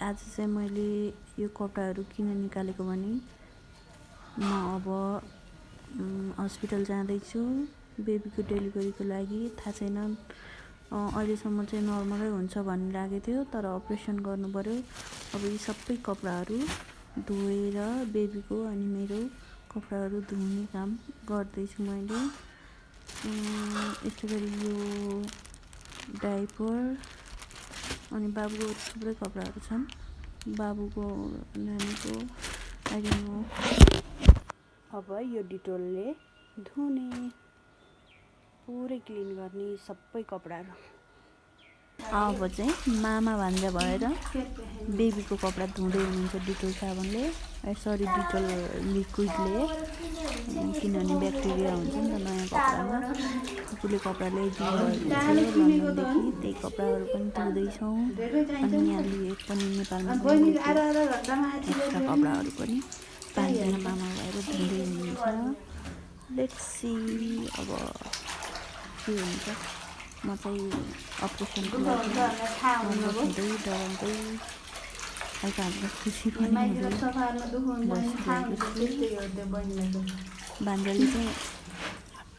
आज चाहिँ मैले यो कपडाहरू किन निकालेको भने म अब हस्पिटल जाँदैछु बेबीको डेलिभरीको लागि। थाहा छैन अहिलेसम्म चाहिँ नर्मलै हुन्छ भन्ने लागेको थियो, तर अपरेसन गर्नु पर्यो। अब यी सबै कपडाहरू धोएर बेबीको अनि मेरो कपडाहरू धुने काम गर्दैछु मैले। यसै गरी यो डाइपर अनि बाबुको थुप्रै कपडाहरू छन्। बाबुको नानीको अहिले अब यो डिटोलले धुने, पुरै क्लिन गर्ने सबै कपडाहरू। अब चाहिँ मामा भान्जा भएर बेबीको कपडा धुँदै हुनुहुन्छ डिटोल साबुनले, सरी डिटोल लिक्विडले, किनभने ब्याक्टेरिया हुन्छ नि त नयाँ कपडामा। फुपूले कपडा ल्याइदिनु लन्डनदेखि, त्यही कपडाहरू पनि धुँदैछौँ। अनि यहाँ लिएको पनि नेपालमा एक्स्ट्रा कपडाहरू पनि पाँचजना मामा भएर धुँदै हुनुहुन्छ। लेट्स सी अब के हुन्छ। म चाहिँ अपरेसनको लागि हुँदै डराउँदै हल्का हल्का खुसी पनि हुँदै बसिरहेको छु। भान्जाले चाहिँ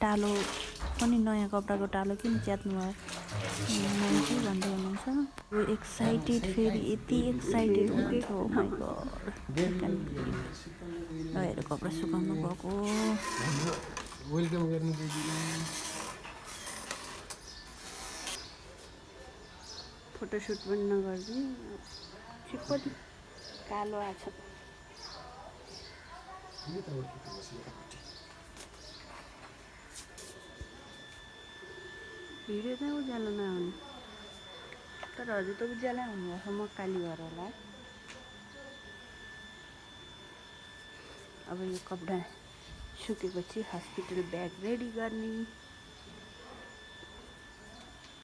टालो पनि नयाँ कपडाको टालो किन च्यात्नु भयो मान्छे भन्दै हुनुहुन्छ। यो एक्साइटेड, फेरि यति एक्साइटेड हुनुहुन्छ। ओ माई गड, हेर कपडा सुकाउनु गएको। वेलकम गर्नु फोटोसुट पनि नगरिदिने, छिप्पटी कालो आछ। भिडियो चाहिँ उज्यालो नआउने, तर हजुर त उज्यालै आउनुभएको छ। म काली भएर होला। अब यो कपडा सुकेपछि हस्पिटल ब्याग रेडी गर्ने।